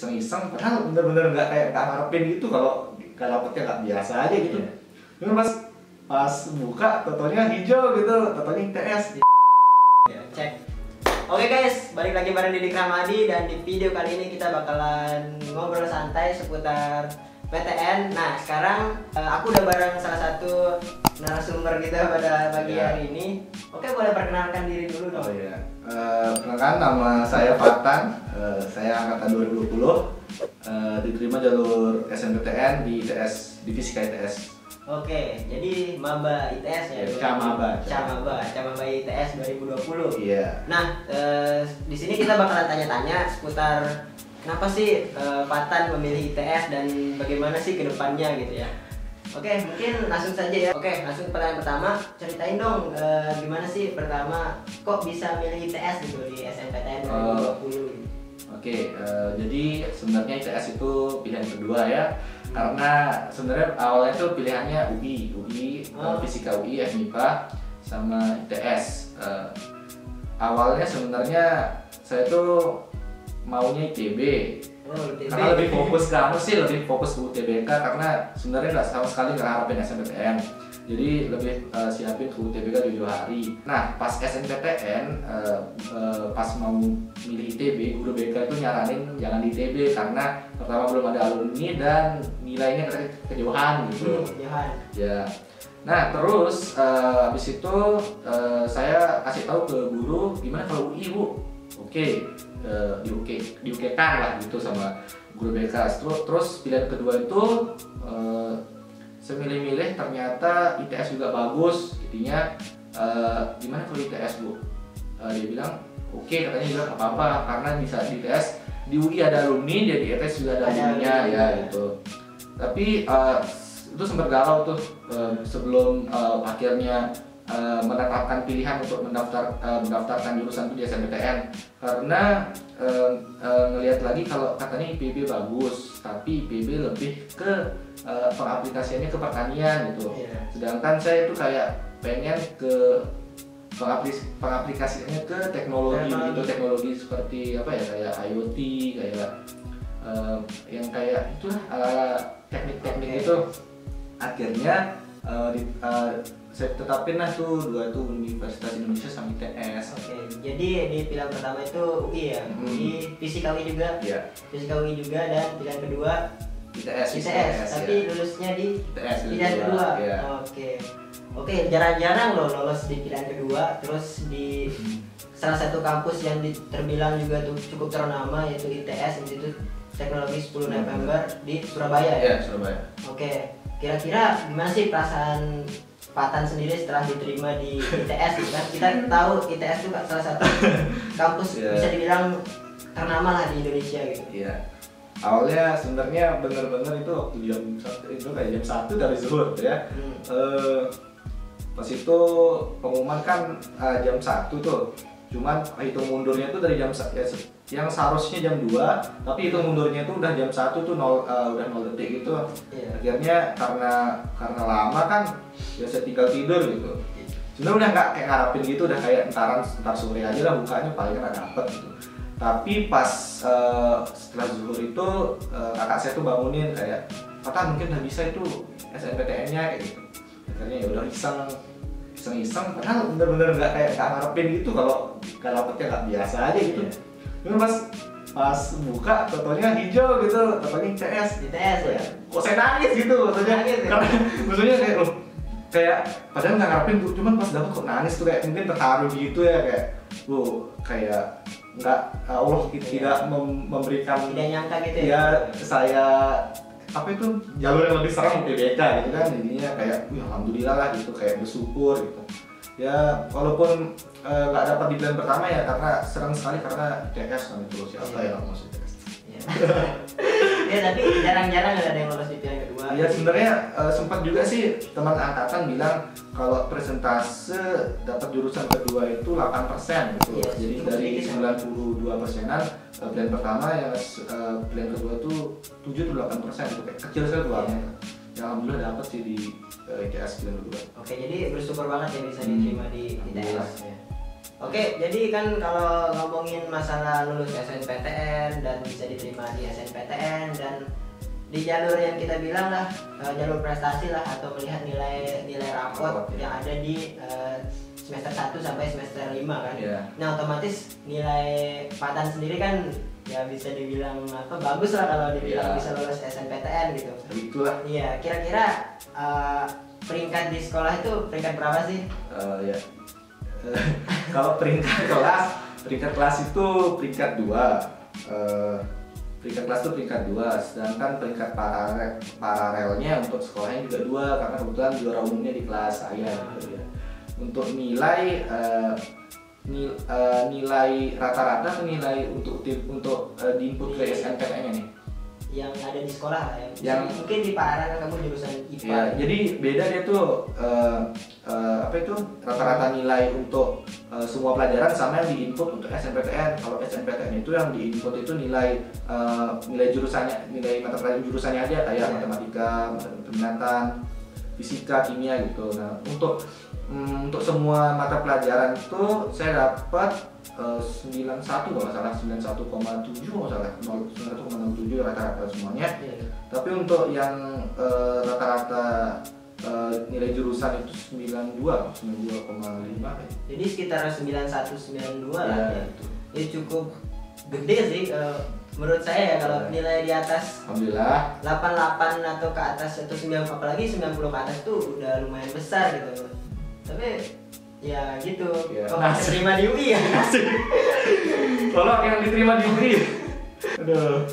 iseng-iseng, padahal bener-bener nggak ngarepin gitu kalau dapetnya nggak biasa aja gitu. Cuma pas buka totonya hijau gitu, totonya ITS. Ya, cek. Oke guys, balik lagi bareng Didik Ramadi, dan di video kali ini kita bakalan ngobrol santai seputar PTN. Nah sekarang aku udah bareng salah satu narasumber kita pada pagi hari ini. Oke, boleh perkenalkan diri dulu dong. Oh iya, perkenalkan nama saya Fatan, saya angkatan 2020, diterima jalur SNPTN di ITS, divisi ITS. Oke, jadi maba ITS ya? Camaba ITS 2020. Iya. Nah, di sini kita bakalan tanya-tanya seputar kenapa sih Fatan memilih ITS dan bagaimana sih kedepannya gitu ya. Oke, mungkin langsung saja ya. Oke, langsung ke pertanyaan pertama. Ceritain dong gimana sih pertama kok bisa milih ITS gitu di SNPTN 2020 gitu. Oke, jadi sebenarnya ITS itu pilihan kedua ya. Karena sebenarnya awalnya tuh pilihannya UI, Fisika UI, FMIPA, sama ITS. Awalnya sebenarnya saya tuh maunya ITB. Karena lebih fokus ke lebih fokus ke UTBK, karena sebenarnya nggak sama sekali nggak harapin SNPTN. Jadi lebih siapin ke UTBK 7 hari. Nah pas SNPTN pas mau milih ITB, guru BK itu nyaranin jangan di ITB karena pertama belum ada alumni dan nilainya kejauhan gitu. Ya. Nah terus habis itu saya kasih tahu ke guru gimana kalau UI Bu. Oke, diukekan lah gitu sama guru BK. Terus pilihan kedua itu saya milih-milih, ternyata ITS juga bagus. Jadinya gimana kalau ITS Bu? Dia bilang oke, katanya juga nggak apa-apa karena bisa di ITS, di UI ada alumni, dia di ITS juga ada alumninya ya gitu. Tapi itu sempat galau tuh sebelum akhirnya menetapkan pilihan untuk mendaftarkan jurusan itu di SNPTN, karena ngelihat lagi kalau katanya IPB bagus tapi IPB lebih ke pengaplikasiannya ke pertanian gitu. Sedangkan saya itu kayak pengen ke pengaplikasiannya ke teknologi gitu, teknologi seperti apa ya, kayak IoT, kayak yang kayak itulah teknik-teknik itu. Akhirnya saya tetapin lah tuh dua tuh, Universitas Indonesia sama ITS. Oke, jadi di pilihan pertama itu UI ya, UI, Fisika UI juga, Fisika UI juga, dan pilihan kedua ITS, tapi ya. Lulusnya di ITS pilihan kedua. Ya. Oke, jarang-jarang loh lolos di pilihan kedua, terus di salah satu kampus yang terbilang juga tuh cukup ternama, yaitu ITS, Institut Teknologi 10 November di Surabaya ya. Surabaya. Oke, kira-kira gimana sih perasaan Fatan sendiri setelah diterima di ITS gitu kan? Kita tahu ITS itu salah satu kampus bisa dibilang ternama lah di Indonesia gitu. Iya. Awalnya sebenarnya bener-bener itu waktu jam 1 itu kayak jam 1 dari zuhur ya. Pas itu pengumuman kan jam 1 tuh. Cuman hitung mundurnya tuh dari jam yang seharusnya jam 2, tapi hitung mundurnya tuh udah jam 1 tuh udah 0 detik gitu. Akhirnya karena lama kan biasa tinggal tidur gitu. Sebenarnya udah nggak kayak ngarepin gitu, udah kayak ntar sore aja lah bukanya, paling kan dapet gitu. Tapi pas setelah zuhur itu kakak saya tuh bangunin kayak, Fatan mungkin udah bisa itu SNPTN-nya kayak gitu. Akhirnya ya udah iseng-iseng, padahal bener-bener nggak ngarepin gitu kalau dapetnya nggak biasa aja gitu. Cuma pas buka totonya hijau gitu, totonya ITS ya. Kok saya nangis gitu totonya, karena maksudnya kayak padahal nggak ngarepin tuh, cuman pas dapet kok nangis tuh, kayak mungkin terharu gitu ya, kayak nggak, Allah tidak memberikan, tidak nyangka gitu ya saya apa itu jalur yang lebih serem UTBK gitu kan. Jadinya kayak alhamdulillah lah gitu, kayak bersyukur gitu ya, walaupun nggak dapat di pilihan pertama ya, karena senang sekali karena ITS kan itu, siapa yang mau ITS. Ya tapi jarang-jarang ada yang lolos di pilihan kedua. Ya sebenarnya sempat juga sih teman angkatan bilang kalau persentase dapat jurusan kedua itu 8% gitu. Jadi dari 92%-an pilihan pertama, yang pilihan kedua tuh 7-8%, itu kayak kecil sekali keluarnya. Ya alhamdulillah dapat sih di ITS pilihan kedua. Oke, jadi bersyukur banget ya bisa diterima di ITS. Oke, jadi kan kalau ngomongin masalah lulus SNPTN dan bisa diterima di SNPTN dan di jalur yang kita bilang lah jalur prestasi lah atau melihat nilai rapot yang ada di semester 1 sampai semester 5 kan. Nah, otomatis nilai Patan sendiri kan ya bisa dibilang bagus lah kalau dibilang bisa lulus SNPTN gitu. Begitulah. Iya, kira-kira peringkat di sekolah itu peringkat berapa sih? Kalau peringkat kelas itu peringkat 2. Peringkat kelas itu peringkat 2, sedangkan peringkat paralelnya untuk sekolahnya juga 2 karena kebetulan juara umumnya di kelas saya gitu ya. Untuk nilai rata-rata atau nilai untuk diinput ke SNPTN-nya nih? Yang ada di sekolah yang mungkin di paralel kamu jurusan IPA. Ya, jadi beda dia tuh rata-rata nilai untuk semua pelajaran sama yang diinput untuk SNPTN. Kalau SNPTN itu yang diinput itu nilai jurusannya, nilai mata pelajaran jurusannya aja kayak matematika, peminatan, fisika, kimia gitu. Nah, untuk semua mata pelajaran itu saya dapat 91 kalau nggak salah, 91,7 kalau nggak salah, 91,67 rata-rata semuanya. Tapi untuk yang rata-rata nilai jurusan itu 92,5. Jadi sekitar 91-92 lah ya. Itu cukup gede sih menurut saya ya, kalau nilai di atas alhamdulillah 88 atau ke atas atau 90, apalagi 90 ke atas tuh udah lumayan besar gitu. Tapi ya gitu. Kalau diterima di UI ya. Tolong yang diterima di UI. Aduh.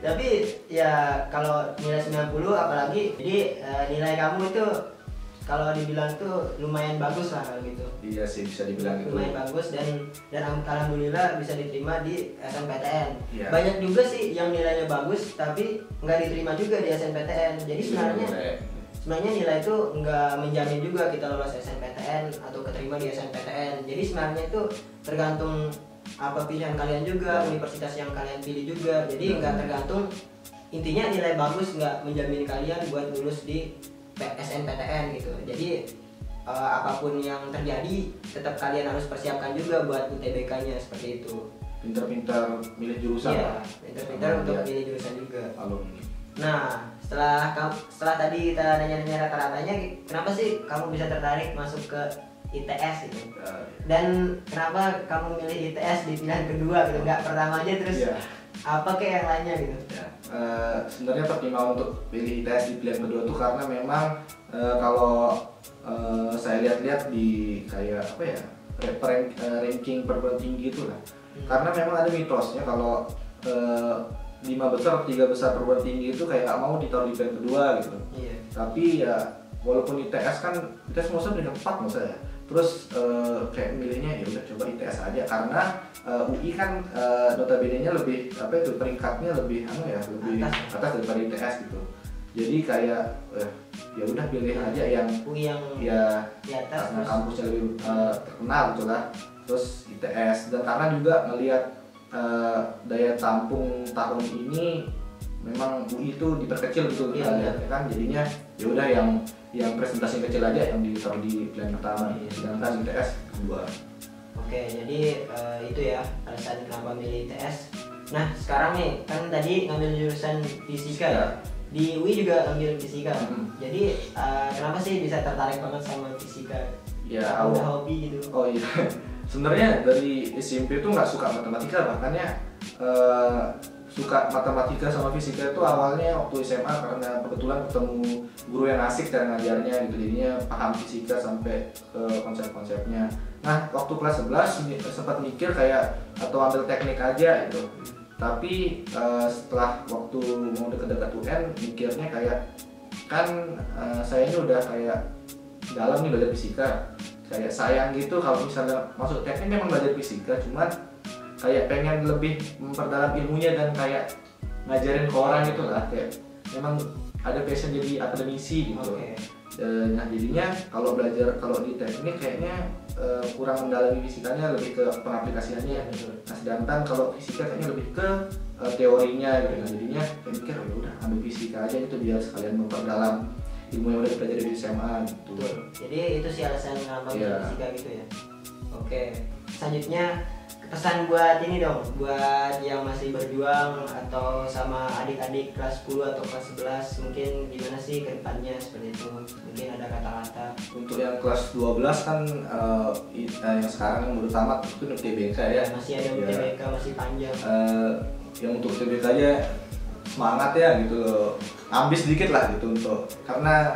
Tapi ya kalau nilai 90 apalagi, jadi nilai kamu itu kalau dibilang tuh lumayan bagus lah kalau gitu. Iya sih, bisa dibilang gitu. Lumayan bagus dan alhamdulillah bisa diterima di SNPTN. Iya. Banyak juga sih yang nilainya bagus tapi nggak diterima juga di SNPTN. Jadi sebenarnya nilai itu nggak menjamin juga kita lolos SNPTN atau keterima di SNPTN. Jadi sebenarnya itu tergantung apa pilihan kalian juga, universitas yang kalian pilih juga. Jadi nggak tergantung, intinya nilai bagus nggak menjamin kalian buat lulus di SNPTN gitu. Jadi apapun yang terjadi tetap kalian harus persiapkan juga buat UTBK-nya seperti itu. Pintar-pintar milih jurusan. Iya, pintar-pintar untuk milih jurusan juga. Alumni. Nah, setelah tadi kita nanya-nanya rata-ratanya, kenapa sih kamu bisa tertarik masuk ke ITS gitu? Dan kenapa kamu milih ITS di pilihan kedua gitu? Nggak pertama aja terus apa kayak yang lainnya gitu? Sebenarnya pertimbangan untuk pilih ITS di pilihan kedua tuh karena memang kalau saya lihat-lihat di kayak ranking perguruan tinggi itu lah. Karena memang ada mitosnya kalau 5 besar atau 3 besar perguruan tinggi itu kayak nggak mau ditaruh di pilihan kedua gitu. Tapi ya walaupun ITS kan ITS maksudnya peringkat 4 maksudnya. Terus kayak milihnya ya udah coba ITS aja karena UI kan notabene-nya lebih peringkatnya lebih lebih atas daripada ITS gitu. Jadi kayak ya udah pilih aja yang UI yang ya di atas karena kampusnya lebih terkenal gitu lah. Terus ITS dan karena juga ngelihat daya tampung tahun ini memang UI itu diperkecil gitu kan, jadinya ya udah yang presentasi kecil aja yang ditaruh di pilihan pertama, sedangkan ITS kedua. Oke, jadi itu ya alasan kenapa milih ITS. Nah sekarang nih kan tadi ngambil jurusan fisika ya, di UI juga ngambil fisika. Jadi kenapa sih bisa tertarik banget sama fisika? Ya udah hobi gitu. Oh iya. Sebenarnya dari SMP tuh nggak suka matematika, makanya suka matematika sama fisika itu awalnya waktu SMA karena kebetulan ketemu guru yang asik cara ngajarnya gitu, jadinya paham fisika sampai ke konsep-konsepnya. Nah waktu kelas 11 sempat mikir kayak atau ambil teknik aja gitu, tapi setelah waktu mau deket-deket UN mikirnya kayak kan saya ini udah kayak dalam nih belajar fisika, kayak sayang gitu kalau misalnya masuk teknik memang belajar fisika, cuman kayak pengen lebih memperdalam ilmunya dan kayak ngajarin ke orang gitu lah, kayak memang ada passion jadi akademisi gitu. Nah jadinya kalau di teknik kayaknya kurang mendalami fisikanya, lebih ke pengaplikasiannya. Nah sedangkan kalau fisika kayaknya lebih ke teorinya gitu. Nah jadinya saya pikir ya udah ambil fisika aja itu biar sekalian memperdalam ilmu yang udah dipelajari di SMA gitu. Jadi itu sih alasan kenapa fisika gitu ya. Oke. selanjutnya pesan buat ini dong, buat yang masih berjuang atau sama adik-adik kelas 10 atau kelas 11, mungkin gimana sih ke depannya seperti itu, mungkin ada kata-kata. Untuk yang kelas 12 kan yang sekarang yang baru tamat itu UTBK ya. Masih ada UTBK, masih panjang. Yang untuk UTBK aja semangat ya gitu loh, ambis sedikit lah gitu untuk, karena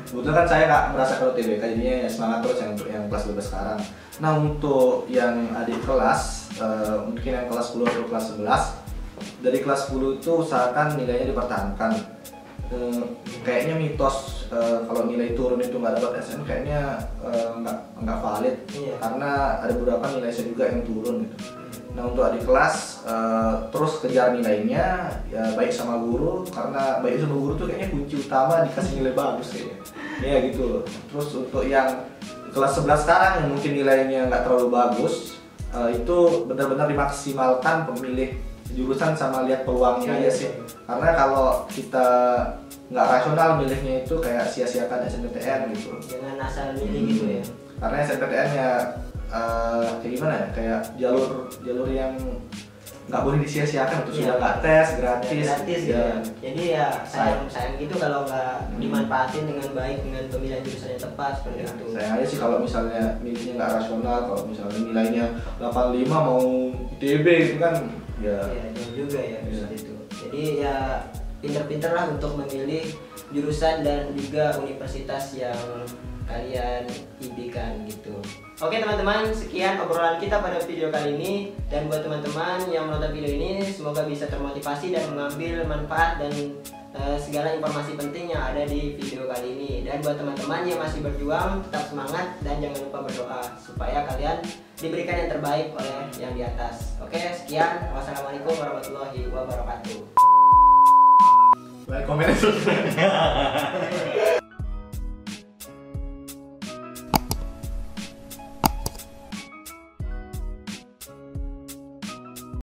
kebetulan kan saya nggak merasakan UTBK, jadinya ya semangat terus yang untuk yang kelas 12 sekarang. Nah untuk yang adik kelas, mungkin yang kelas 10 atau kelas 11, dari kelas 10 itu usahakan nilainya dipertahankan. Kayaknya mitos kalau nilai turun itu nggak dapat SN kayaknya nggak valid, karena ada beberapa nilai saya juga yang turun gitu. Nah untuk adik kelas terus kejar nilainya ya, baik sama guru, karena baik sama guru tuh kayaknya kunci utama dikasih nilai bagus kayaknya ya gitu. Terus untuk yang kelas 11 sekarang yang mungkin nilainya nggak terlalu bagus, itu benar-benar dimaksimalkan pemilih jurusan sama lihat peluangnya aja sih. Karena kalau kita nggak rasional milihnya itu kayak sia-siakan SNPTN gitu. Jangan asal milih gitu ya. Karena SNPTN ya kayak gimana ya, kayak jalur yang nggak boleh disia-siakan, itu sudah nggak tes gratis gitu ya. Jadi ya sayang gitu kalau nggak dimanfaatin dengan baik dengan pemilihan jurusan yang tepat seperti itu. Sayang aja sih kalau misalnya milihnya nggak rasional, kalau misalnya nilainya 85 mau ITB gitu kan ya jauh juga ya seperti itu. Jadi ya pinter-pinter lah untuk memilih jurusan dan juga universitas yang kalian impikan gitu. Oke teman-teman, sekian obrolan kita pada video kali ini, dan buat teman-teman yang menonton video ini semoga bisa termotivasi dan mengambil manfaat dan segala informasi penting yang ada di video kali ini. Dan buat teman-teman yang masih berjuang, tetap semangat dan jangan lupa berdoa supaya kalian diberikan yang terbaik oleh yang di atas. Oke, sekian. Wassalamualaikum warahmatullahi wabarakatuh. komen